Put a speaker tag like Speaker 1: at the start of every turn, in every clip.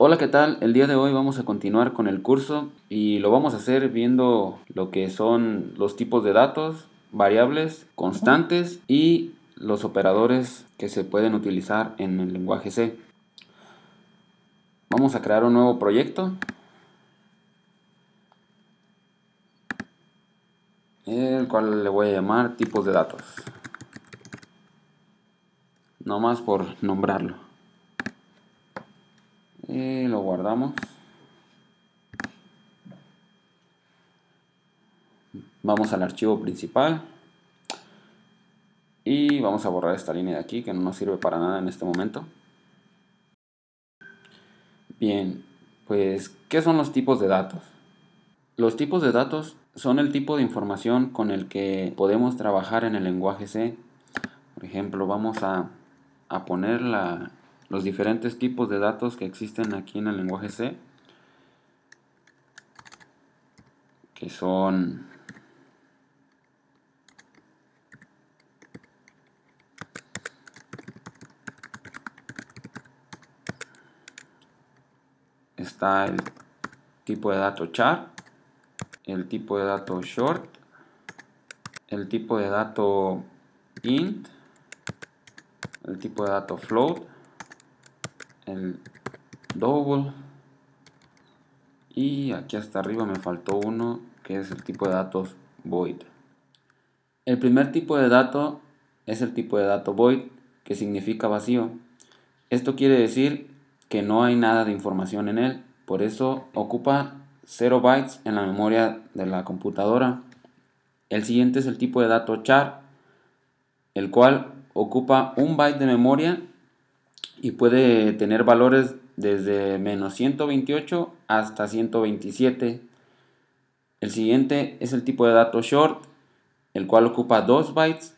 Speaker 1: Hola, ¿qué tal? El día de hoy vamos a continuar con el curso y lo vamos a hacer viendo lo que son los tipos de datos, variables, constantes y los operadores que se pueden utilizar en el lenguaje C. Vamos a crear un nuevo proyecto, el cual le voy a llamar tipos de datos, no más por nombrarlo. Y lo guardamos. Vamos al archivo principal y vamos a borrar esta línea de aquí que no nos sirve para nada en este momento. Bien, pues, ¿qué son los tipos de datos? Los tipos de datos son el tipo de información con el que podemos trabajar en el lenguaje C. Por ejemplo, vamos a poner los diferentes tipos de datos que existen aquí en el lenguaje C, que son está el tipo de dato char, el tipo de dato short, el tipo de dato int, el tipo de dato float, el double, y aquí hasta arriba me faltó uno que es el tipo de datos void. El primer tipo de dato es el tipo de dato void, que significa vacío. Esto quiere decir que no hay nada de información en él, por eso ocupa 0 bytes en la memoria de la computadora. El siguiente es el tipo de dato char, el cual ocupa 1 byte de memoria y puede tener valores desde menos 128 hasta 127. El siguiente es el tipo de dato short, el cual ocupa 2 bytes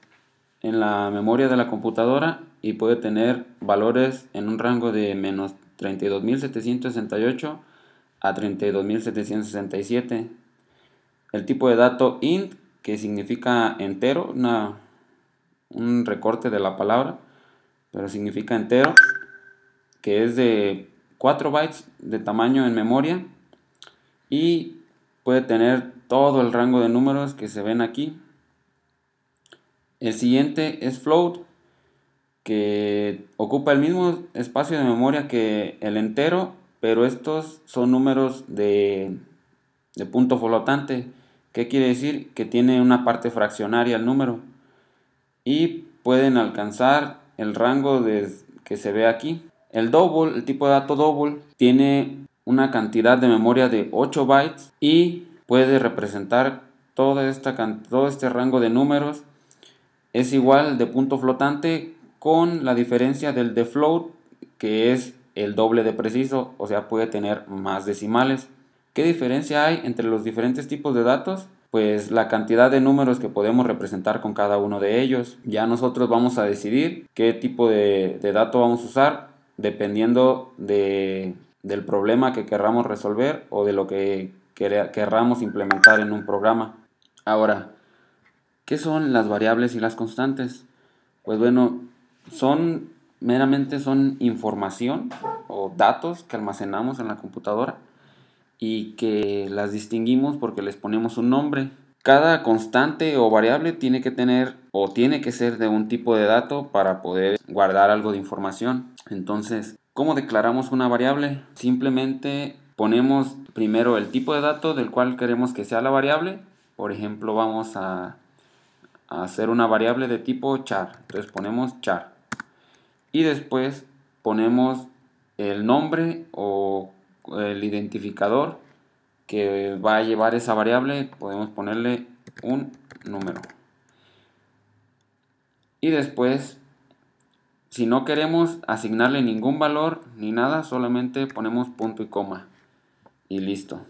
Speaker 1: en la memoria de la computadora y puede tener valores en un rango de menos 32.768 a 32.767. El tipo de dato int, que significa entero, un recorte de la palabra, pero significa entero, que es de 4 bytes de tamaño en memoria y puede tener todo el rango de números que se ven aquí. El siguiente es float, que ocupa el mismo espacio de memoria que el entero, pero estos son números de punto flotante. ¿Qué quiere decir? Que tiene una parte fraccionaria el número y pueden alcanzar el rango que se ve aquí. El double, el tipo de dato double, tiene una cantidad de memoria de 8 bytes y puede representar todo este rango de números. Es igual de punto flotante con la diferencia del de float, que es el doble de preciso, o sea, puede tener más decimales. ¿Qué diferencia hay entre los diferentes tipos de datos? Pues la cantidad de números que podemos representar con cada uno de ellos. Ya nosotros vamos a decidir qué tipo de dato vamos a usar dependiendo del problema que querramos resolver o de lo que querramos implementar en un programa. Ahora, ¿qué son las variables y las constantes? Pues bueno, meramente son información o datos que almacenamos en la computadora y que las distinguimos porque les ponemos un nombre. Cada constante o variable tiene que tener o tiene que ser de un tipo de dato para poder guardar algo de información. Entonces, ¿cómo declaramos una variable? Simplemente ponemos primero el tipo de dato del cual queremos que sea la variable. Por ejemplo, vamos a hacer una variable de tipo char. Entonces ponemos char. Y después ponemos el nombre o el identificador que va a llevar esa variable. Podemos ponerle un número. Y después, si no queremos asignarle ningún valor ni nada, solamente ponemos punto y coma. Y listo.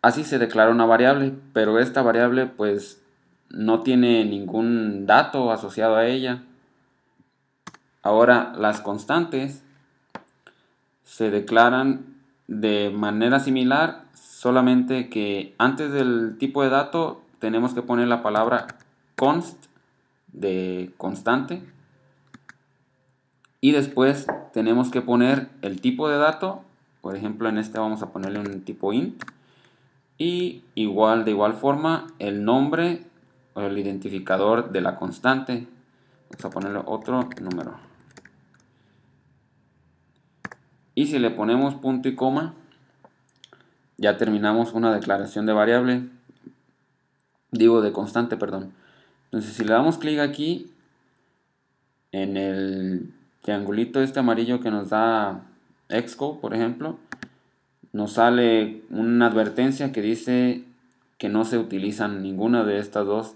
Speaker 1: Así se declara una variable, pero esta variable pues no tiene ningún dato asociado a ella. Ahora, las constantes se declaran de manera similar, solamente que antes del tipo de dato tenemos que poner la palabra const de constante Y después tenemos que poner el tipo de dato. Por ejemplo, en este vamos a ponerle un tipo int. Y de igual forma, el nombre o el identificador de la constante. Vamos a ponerle otro número. Y si le ponemos punto y coma, ya terminamos una declaración de variable. Digo, de constante, perdón. Entonces, si le damos clic aquí, en el triangulito este amarillo que nos da Xcode, por ejemplo, nos sale una advertencia que dice que no se utilizan ninguna de estas dos,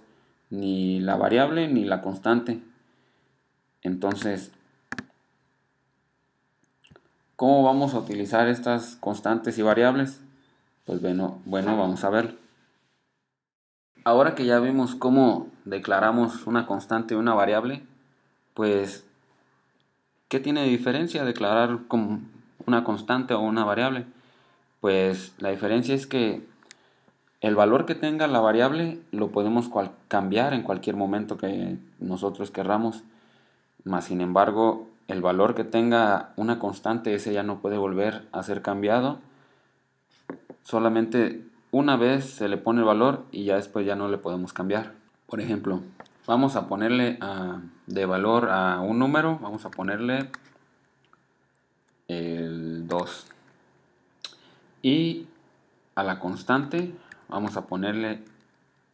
Speaker 1: ni la variable ni la constante. Entonces, ¿cómo vamos a utilizar estas constantes y variables? Pues bueno, vamos a verlo. Ahora que ya vimos cómo declaramos una constante y una variable, pues, ¿qué tiene de diferencia declarar como una constante o una variable? Pues la diferencia es que el valor que tenga la variable lo podemos cambiar en cualquier momento que nosotros querramos. Más sin embargo, el valor que tenga una constante, ese ya no puede volver a ser cambiado. Solamente una vez se le pone el valor y ya después ya no le podemos cambiar. Por ejemplo, vamos a ponerle de valor a un número, vamos a ponerle el 2. Y a la constante vamos a ponerle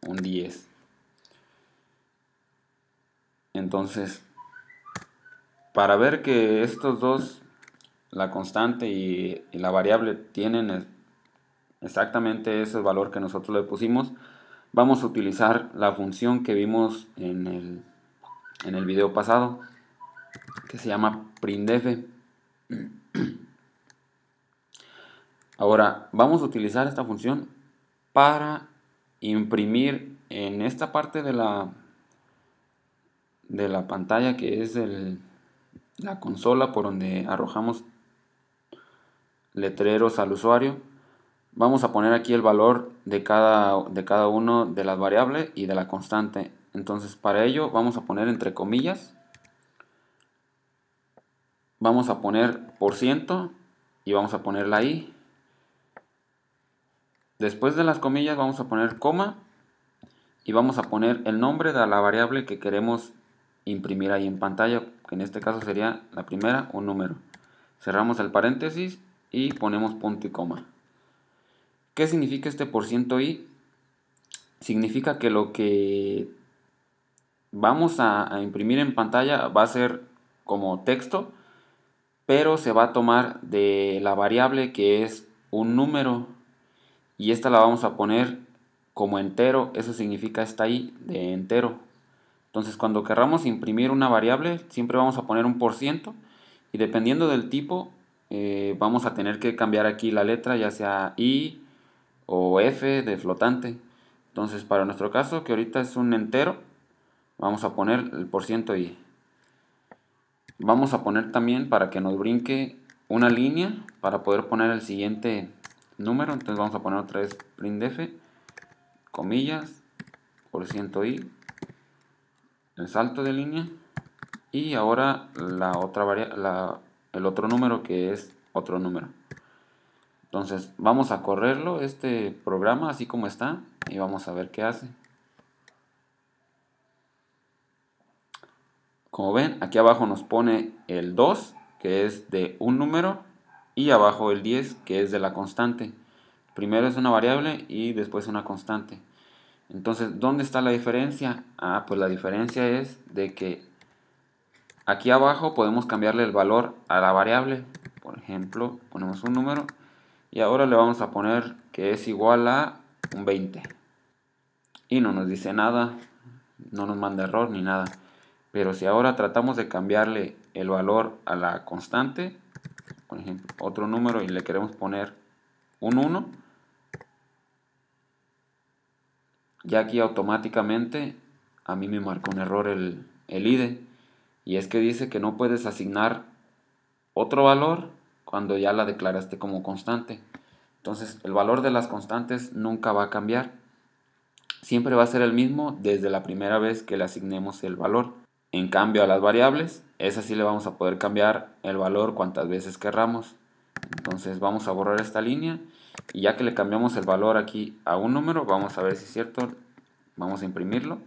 Speaker 1: un 10. Entonces, para ver que estos dos, la constante y la variable, tienen exactamente ese valor que nosotros le pusimos, vamos a utilizar la función que vimos en el video pasado, que se llama printf. Ahora, vamos a utilizar esta función para imprimir en esta parte de la pantalla, que es la consola por donde arrojamos letreros al usuario. Vamos a poner aquí el valor de cada uno de las variables y de la constante. Entonces, para ello vamos a poner entre comillas, vamos a poner % y vamos a poner la i. Después de las comillas vamos a poner coma y vamos a poner el nombre de la variable que queremos imprimir ahí en pantalla, que en este caso sería la primera, un número. Cerramos el paréntesis y ponemos punto y coma. ¿Qué significa este %i? Significa que lo que vamos a imprimir en pantalla va a ser como texto, pero se va a tomar de la variable que es un número y esta la vamos a poner como entero. Eso significa esta i de entero. Entonces, cuando querramos imprimir una variable, siempre vamos a poner un % y dependiendo del tipo, vamos a tener que cambiar aquí la letra, ya sea i o f de flotante. Entonces, para nuestro caso, que ahorita es un entero, vamos a poner el %i. Vamos a poner también, para que nos brinque, una línea para poder poner el siguiente número. Entonces vamos a poner otra vez printf, comillas, %i, el salto de línea y ahora el otro número, que es otro número. Entonces vamos a correrlo, este programa así como está, y vamos a ver qué hace. Como ven, aquí abajo nos pone el 2, que es de un número, y abajo el 10, que es de la constante. Primero es una variable y después una constante. Entonces, ¿dónde está la diferencia? Pues la diferencia es de que aquí abajo podemos cambiarle el valor a la variable. Por ejemplo, ponemos un número y ahora le vamos a poner que es igual a un 20. Y no nos dice nada, no nos manda error ni nada. Pero si ahora tratamos de cambiarle el valor a la constante, por ejemplo, otro número, y le queremos poner un 1, ya aquí automáticamente a mí me marcó un error el IDE. Y es que dice que no puedes asignar otro valor cuando ya la declaraste como constante. Entonces el valor de las constantes nunca va a cambiar. Siempre va a ser el mismo desde la primera vez que le asignemos el valor. En cambio a las variables, esas sí le vamos a poder cambiar el valor cuantas veces querramos. Entonces vamos a borrar esta línea y ya que le cambiamos el valor aquí a un número, vamos a ver si es cierto. Vamos a imprimirlo.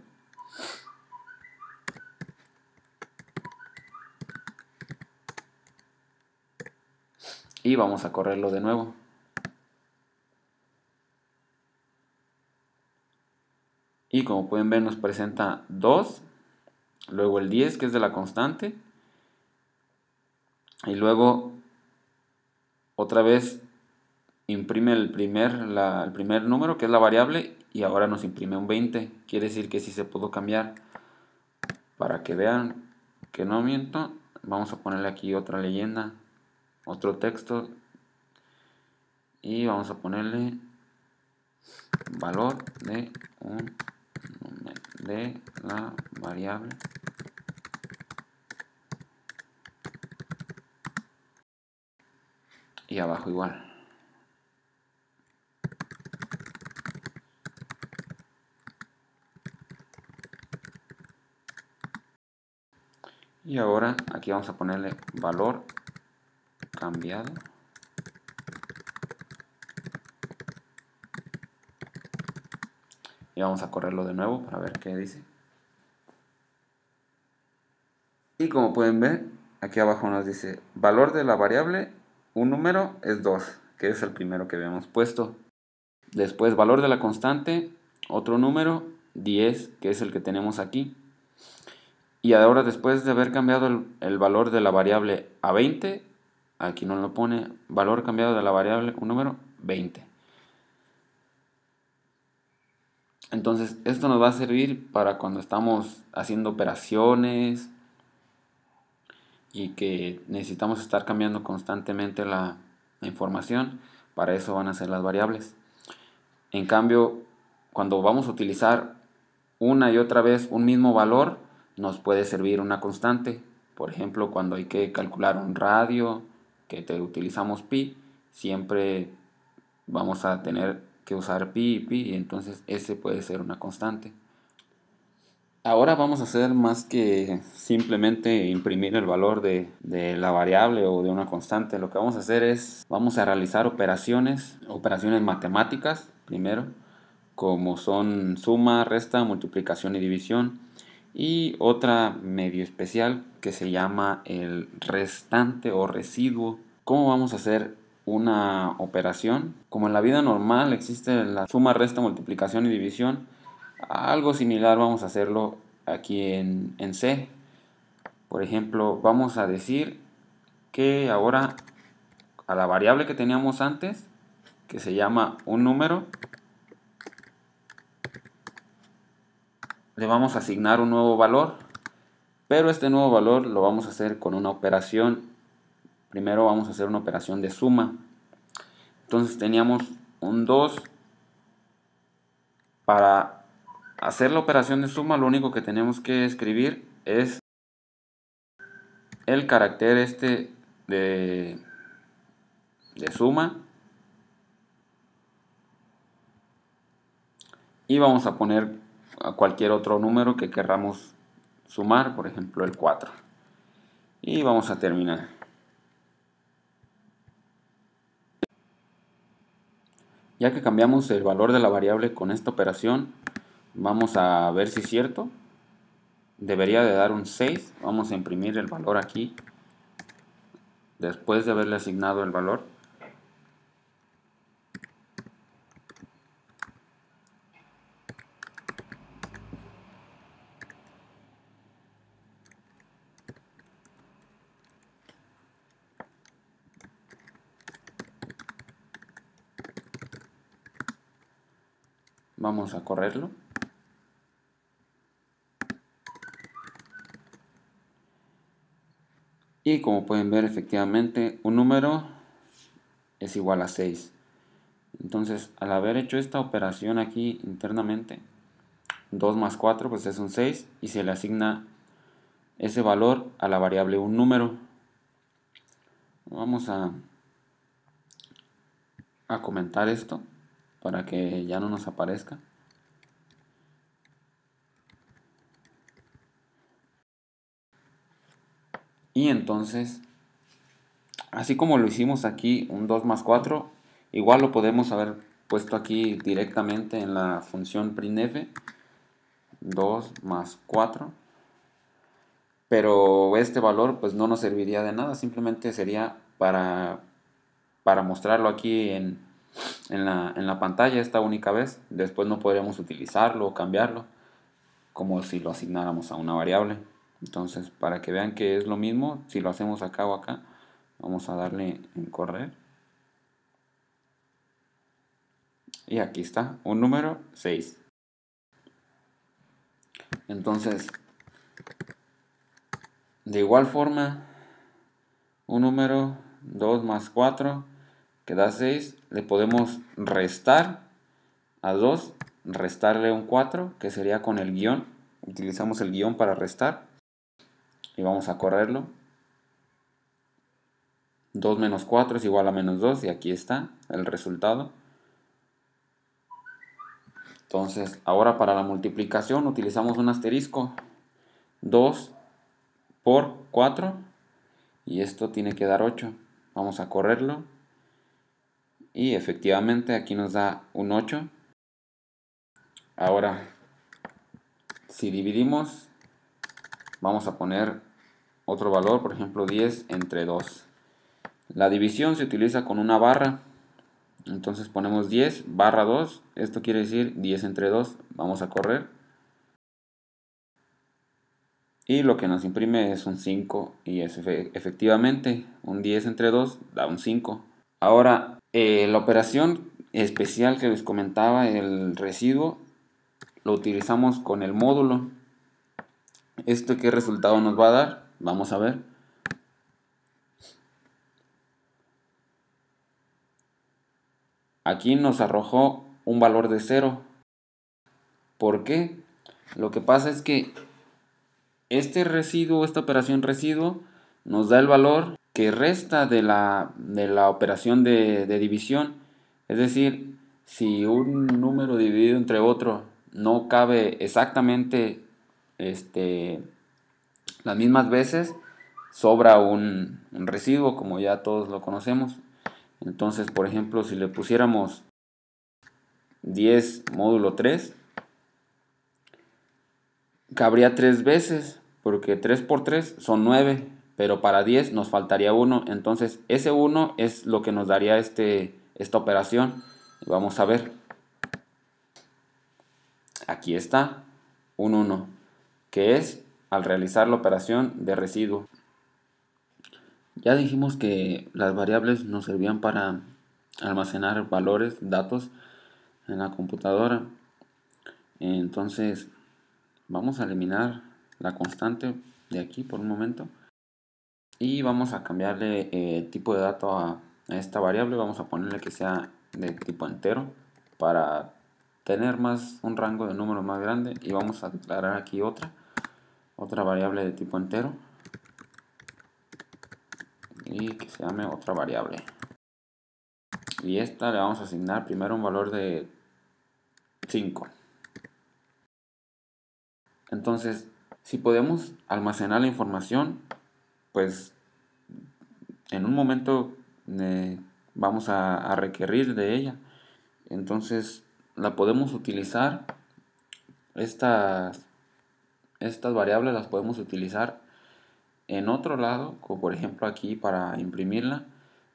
Speaker 1: Y vamos a correrlo de nuevo. Y como pueden ver nos presenta 2, luego el 10 que es de la constante, y luego otra vez imprime el primer número que es la variable y ahora nos imprime un 20. Quiere decir que sí se pudo cambiar. Para que vean que no miento, vamos a ponerle aquí otra leyenda, otro texto, y vamos a ponerle valor de la variable y abajo igual. Y ahora aquí vamos a ponerle valor cambiado. Y vamos a correrlo de nuevo para ver qué dice. Y como pueden ver, aquí abajo nos dice valor de la variable, un número es 2, que es el primero que habíamos puesto. Después valor de la constante, otro número, 10, que es el que tenemos aquí. Y ahora después de haber cambiado el valor de la variable a 20, aquí nos lo pone valor cambiado de la variable, un número, 20. Entonces esto nos va a servir para cuando estamos haciendo operaciones y que necesitamos estar cambiando constantemente la información. Para eso van a ser las variables. En cambio, cuando vamos a utilizar una y otra vez un mismo valor, nos puede servir una constante. Por ejemplo, cuando hay que calcular un radio, que utilizamos pi, siempre vamos a tener que usar pi y pi, y entonces ese puede ser una constante. Ahora vamos a hacer más que simplemente imprimir el valor de la variable o de una constante. Lo que vamos a hacer es, vamos a realizar operaciones matemáticas primero, como son suma, resta, multiplicación y división. Y otra medio especial que se llama el restante o residuo. ¿Cómo vamos a hacer una operación? Como en la vida normal existe la suma, resta, multiplicación y división, algo similar vamos a hacerlo aquí en C. Por ejemplo, vamos a decir que ahora a la variable que teníamos antes, que se llama un número, le vamos a asignar un nuevo valor, pero este nuevo valor lo vamos a hacer con una operación. Primero vamos a hacer una operación de suma. Entonces teníamos un 2. Para hacer la operación de suma, lo único que tenemos que escribir es el carácter de suma, y vamos a poner a cualquier otro número que querramos sumar, por ejemplo el 4, y vamos a terminar. Ya que cambiamos el valor de la variable con esta operación, vamos a ver si es cierto. Debería de dar un 6. Vamos a imprimir el valor aquí después de haberle asignado el valor. Vamos a correrlo. Y como pueden ver, efectivamente un número es igual a 6. Entonces, al haber hecho esta operación aquí internamente, 2 más 4 pues es un 6, y se le asigna ese valor a la variable un número. Vamos a comentar esto para que ya no nos aparezca. Y entonces, así como lo hicimos aquí, un 2 más 4, igual lo podemos haber puesto aquí directamente en la función printf, 2 más 4. Pero este valor pues no nos serviría de nada, simplemente sería para mostrarlo aquí en la pantalla esta única vez. Después no podríamos utilizarlo o cambiarlo como si lo asignáramos a una variable. Entonces, para que vean que es lo mismo, si lo hacemos acá o acá, vamos a darle en correr. Y aquí está, un número 6. Entonces, de igual forma, un número 2 más 4 que da 6, le podemos restar a 2, restarle un 4, que sería con el guión. Utilizamos el guión para restar y vamos a correrlo. 2 menos 4 es igual a menos 2 y aquí está el resultado. Entonces, ahora para la multiplicación utilizamos un asterisco. 2 por 4 y esto tiene que dar 8. Vamos a correrlo y efectivamente aquí nos da un 8. Ahora, si dividimos, vamos a poner otro valor, por ejemplo 10 entre 2. La división se utiliza con una barra. Entonces ponemos 10 barra 2. Esto quiere decir 10 entre 2. Vamos a correr. Y lo que nos imprime es un 5. Y es efectivamente un 10 entre 2 da un 5. Ahora, la operación especial que les comentaba, el residuo, lo utilizamos con el módulo. ¿Esto qué resultado nos va a dar? Vamos a ver. Aquí nos arrojó un valor de 0. ¿Por qué? Lo que pasa es que este residuo, esta operación residuo, nos da el valor que resta de la operación de división. Es decir, si un número dividido entre otro no cabe exactamente las mismas veces, sobra un residuo, como ya todos lo conocemos. Entonces, por ejemplo, si le pusiéramos 10 módulo 3, cabría 3 veces, porque 3 por 3 son 9, pero para 10 nos faltaría 1. Entonces, ese 1 es lo que nos daría esta operación. Vamos a ver. Aquí está, un 1, que es al realizar la operación de residuo. Ya dijimos que las variables nos servían para almacenar valores, datos en la computadora. Entonces, vamos a eliminar la constante de aquí por un momento y vamos a cambiarle tipo de dato a esta variable. Vamos a ponerle que sea de tipo entero para tener un rango de números más grande, y vamos a declarar aquí otra variable de tipo entero y que se llame otra variable, y esta le vamos a asignar primero un valor de 5. Entonces, si podemos almacenar la información, pues en un momento vamos a requerir de ella. Entonces la podemos utilizar, estas variables las podemos utilizar en otro lado, como por ejemplo aquí para imprimirla,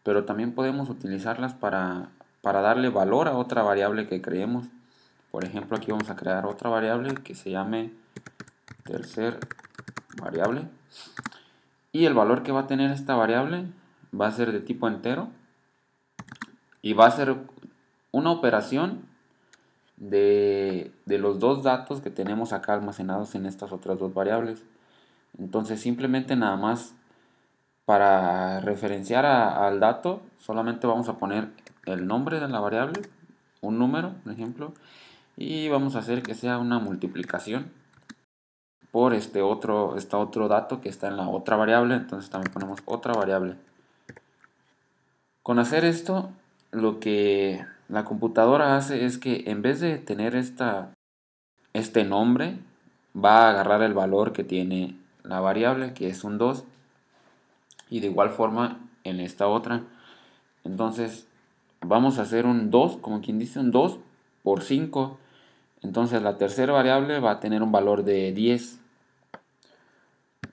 Speaker 1: pero también podemos utilizarlas para darle valor a otra variable que creemos. Por ejemplo, aquí vamos a crear otra variable que se llame tercer variable, y el valor que va a tener esta variable va a ser de tipo entero y va a ser una operación de los dos datos que tenemos acá almacenados en estas otras dos variables. Entonces simplemente nada más para referenciar al dato solamente vamos a poner el nombre de la variable, un número por ejemplo, y vamos a hacer que sea una multiplicación por este otro dato que está en la otra variable. Entonces también ponemos otra variable. Con hacer esto, lo que la computadora hace es que en vez de tener este nombre, va a agarrar el valor que tiene la variable, que es un 2, y de igual forma en esta otra. Entonces vamos a hacer un 2, como quien dice, un 2 por 5. Entonces la tercera variable va a tener un valor de 10.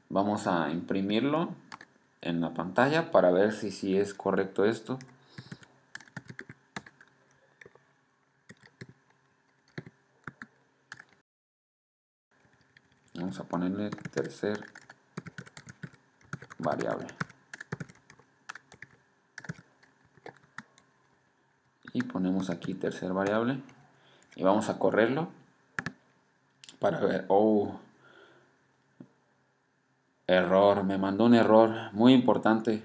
Speaker 1: Vamos a imprimirlo en la pantalla para ver si es correcto esto. Vamos a ponerle tercer variable. Y ponemos aquí tercer variable. Y vamos a correrlo para ver. Oh, error, me mandó un error muy importante.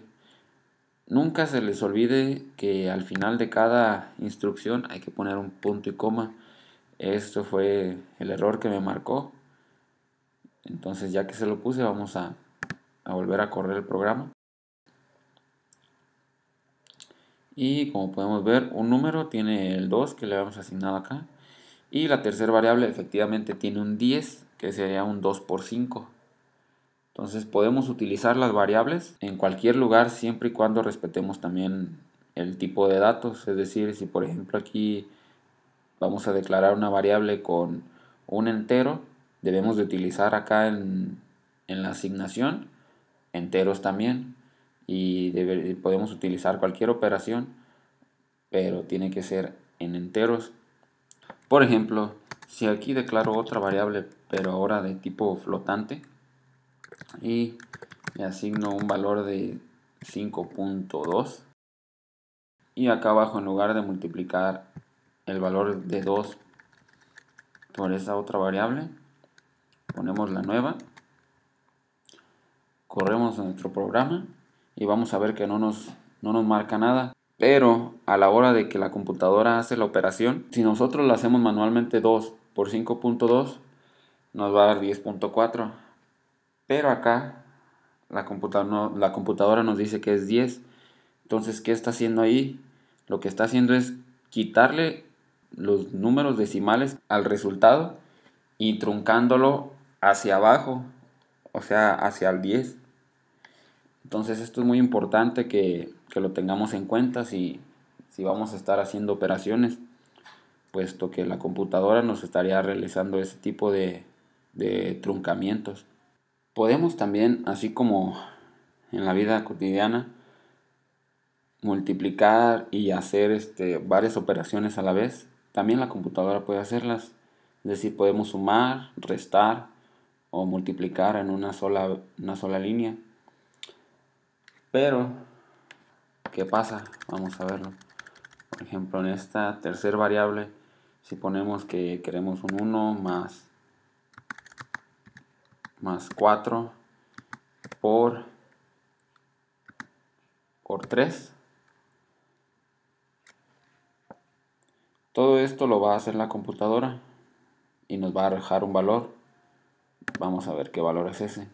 Speaker 1: Nunca se les olvide que al final de cada instrucción hay que poner un punto y coma. Esto fue el error que me marcó. Entonces ya que se lo puse, vamos a volver a correr el programa. Y como podemos ver, un número tiene el 2 que le habíamos asignado acá. Y la tercera variable efectivamente tiene un 10, que sería un 2 por 5. Entonces podemos utilizar las variables en cualquier lugar siempre y cuando respetemos también el tipo de datos. Es decir, si por ejemplo aquí vamos a declarar una variable con un entero, debemos de utilizar acá en la asignación enteros también. Y podemos utilizar cualquier operación, pero tiene que ser en enteros. Por ejemplo, si aquí declaro otra variable, pero ahora de tipo flotante, y le asigno un valor de 5.2, y acá abajo, en lugar de multiplicar el valor de 2 por esa otra variable, ponemos la nueva, corremos nuestro programa y vamos a ver que no nos marca nada. Pero a la hora de que la computadora hace la operación, si nosotros la hacemos manualmente 2 por 5.2, nos va a dar 10.4. Pero acá la computadora nos dice que es 10. Entonces, ¿qué está haciendo ahí? Lo que está haciendo es quitarle los números decimales al resultado y truncándolo hacia abajo, o sea, hacia el 10. Entonces esto es muy importante que lo tengamos en cuenta si vamos a estar haciendo operaciones, puesto que la computadora nos estaría realizando ese tipo de truncamientos. Podemos también, así como en la vida cotidiana, multiplicar y hacer varias operaciones a la vez. También la computadora puede hacerlas. Es decir, podemos sumar, restar o multiplicar en una sola línea. Pero, ¿qué pasa? Vamos a verlo. Por ejemplo, en esta tercera variable, si ponemos que queremos un 1 más 4 por 3, todo esto lo va a hacer la computadora y nos va a arrojar un valor. Vamos a ver qué valor es ese.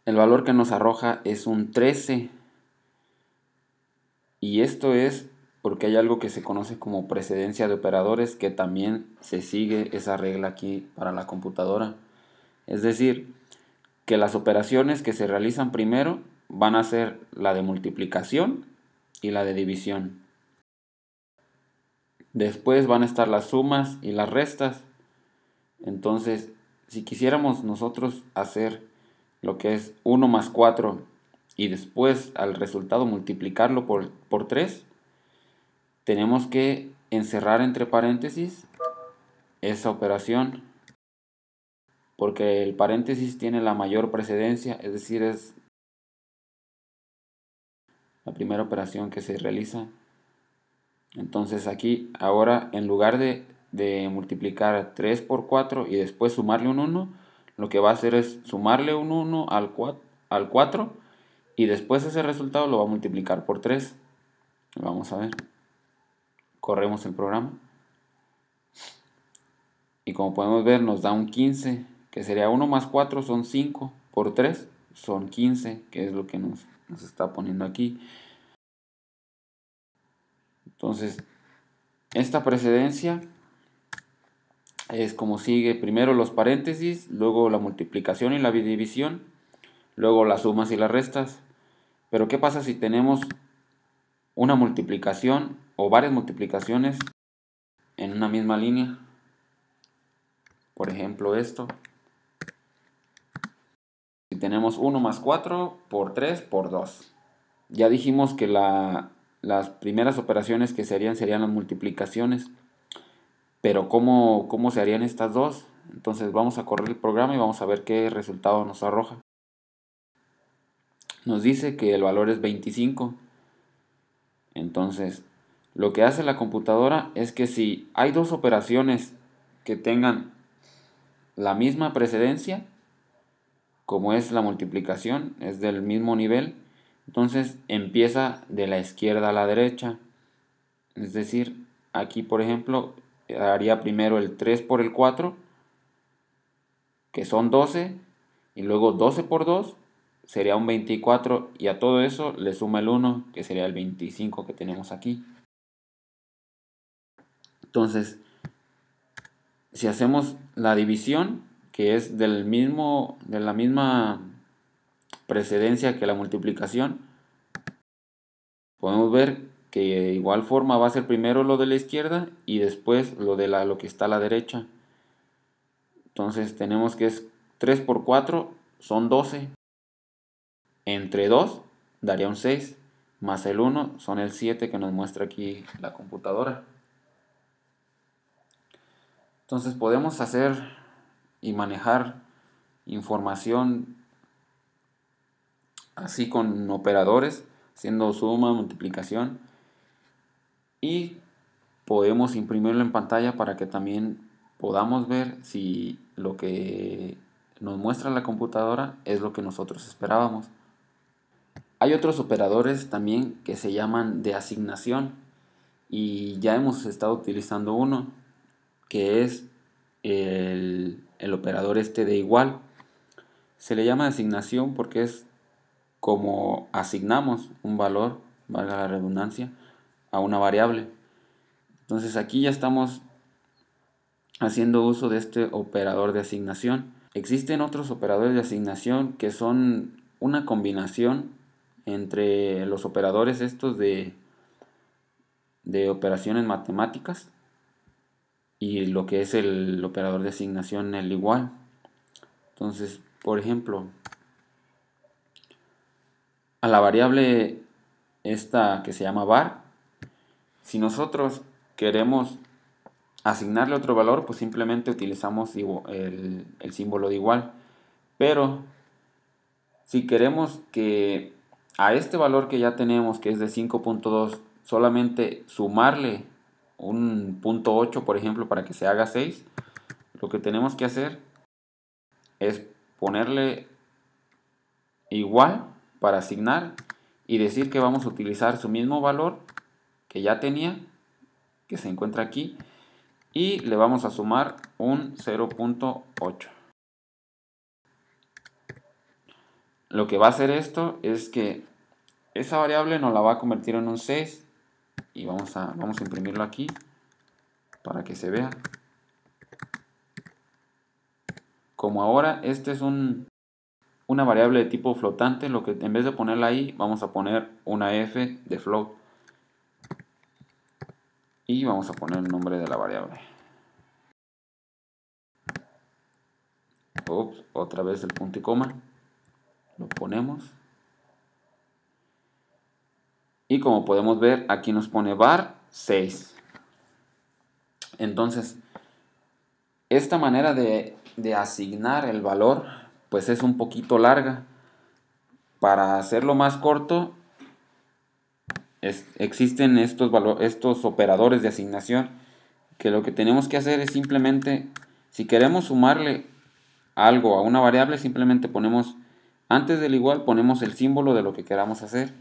Speaker 1: El valor que nos arroja es un 13. Y esto es porque hay algo que se conoce como precedencia de operadores, que también se sigue esa regla aquí para la computadora. Es decir, que las operaciones que se realizan primero van a ser la de multiplicación y la de división. Después van a estar las sumas y las restas. Entonces, si quisiéramos nosotros hacer lo que es 1 más 4 y después al resultado multiplicarlo por 3, tenemos que encerrar entre paréntesis esa operación, porque el paréntesis tiene la mayor precedencia, es decir, es la primera operación que se realiza. Entonces aquí ahora, en lugar de multiplicar 3 por 4 y después sumarle un 1, lo que va a hacer es sumarle un 1 al 4 y después ese resultado lo va a multiplicar por 3. Vamos a ver. Corremos el programa. Y como podemos ver, nos da un 15, que sería 1 más 4 son 5, por 3 son 15, que es lo que nos está poniendo aquí. Entonces, esta precedencia es como sigue: primero los paréntesis, luego la multiplicación y la división, luego las sumas y las restas. Pero ¿qué pasa si tenemos una multiplicación o varias multiplicaciones en una misma línea? Por ejemplo, esto. Si tenemos 1 más 4 por 3 por 2. Ya dijimos que las primeras operaciones que serían las multiplicaciones. Pero ¿cómo se harían estas dos? Entonces vamos a correr el programa y vamos a ver qué resultado nos arroja. Nos dice que el valor es 25. Entonces, lo que hace la computadora es que si hay dos operaciones que tengan la misma precedencia, como es la multiplicación, es del mismo nivel, entonces empieza de la izquierda a la derecha. Es decir, aquí por ejemplo haría primero el 3 por el 4, que son 12, y luego 12 por 2 sería un 24, y a todo eso le suma el 1, que sería el 25 que tenemos aquí. Entonces, si hacemos la división, que es de la misma precedencia que la multiplicación, podemos ver que de igual forma va a ser primero lo de la izquierda y después lo que está a la derecha. Entonces tenemos que es 3 por 4 son 12. Entre 2 daría un 6, más el 1 son el 7 que nos muestra aquí la computadora. Entonces podemos hacer y manejar información así con operadores, haciendo suma, multiplicación, y podemos imprimirlo en pantalla para que también podamos ver si lo que nos muestra la computadora es lo que nosotros esperábamos. Hay otros operadores también que se llaman de asignación, y ya hemos estado utilizando uno que es el operador este de igual. Se le llama asignación porque es como asignamos un valor, valga la redundancia, a una variable. Entonces aquí ya estamos haciendo uso de este operador de asignación. Existen otros operadores de asignación que son una combinación entre los operadores estos de operaciones matemáticas y lo que es el operador de asignación, el igual. Entonces, por ejemplo, a la variable esta que se llama var, si nosotros queremos asignarle otro valor, pues simplemente utilizamos el símbolo de igual. Pero si queremos que a este valor que ya tenemos, que es de 5.2, solamente sumarle un punto 8, por ejemplo, para que se haga 6, lo que tenemos que hacer es ponerle igual para asignar y decir que vamos a utilizar su mismo valor que ya tenía, que se encuentra aquí, y le vamos a sumar un 0.8. Lo que va a hacer esto es que esa variable nos la va a convertir en un 6, y vamos a imprimirlo aquí para que se vea. Como ahora este es una variable de tipo flotante, lo que en vez de ponerla ahí, vamos a poner una f de float y vamos a poner el nombre de la variable. Ups, otra vez el punto y coma, lo ponemos, y como podemos ver aquí nos pone var 6. Entonces esta manera de asignar el valor pues es un poquito larga. Para hacerlo más corto, existen estos operadores de asignación, que lo que tenemos que hacer es simplemente, si queremos sumarle algo a una variable, simplemente ponemos, antes del igual ponemos el símbolo de lo que queramos hacer,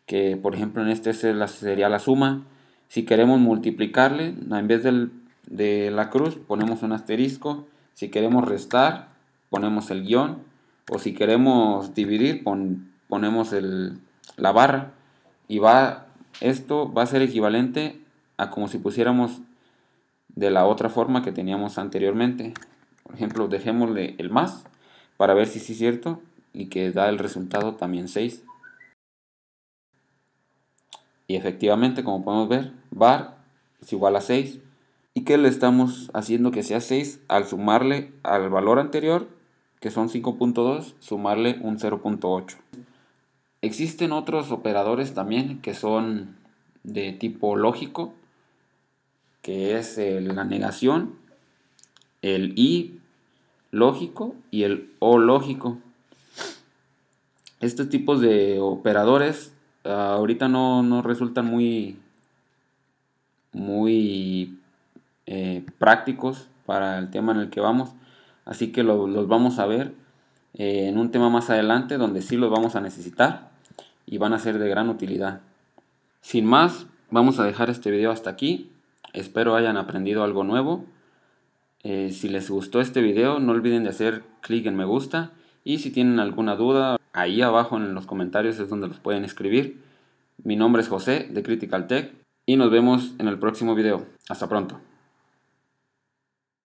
Speaker 1: que por ejemplo en este sería la suma. Si queremos multiplicarle, en vez de la cruz ponemos un asterisco. Si queremos restar, ponemos el guión, o si queremos dividir, ponemos la barra, y esto va a ser equivalente a como si pusiéramos de la otra forma que teníamos anteriormente. Por ejemplo, dejémosle el más para ver si sí es cierto y que da el resultado también 6. Y efectivamente, como podemos ver, var es igual a 6. ¿Y qué le estamos haciendo que sea 6? Al sumarle al valor anterior, que son 5.2, sumarle un 0.8. Existen otros operadores también que son de tipo lógico, que es la negación, el y lógico y el o lógico. Estos tipos de operadores ahorita no resultan muy prácticos para el tema en el que vamos, así que los vamos a ver en un tema más adelante donde sí los vamos a necesitar y van a ser de gran utilidad. Sin más, vamos a dejar este video hasta aquí. Espero hayan aprendido algo nuevo. Si les gustó este video, no olviden de hacer clic en me gusta, y si tienen alguna duda, ahí abajo en los comentarios es donde los pueden escribir. Mi nombre es José de Critical Tech y nos vemos en el próximo video. Hasta pronto.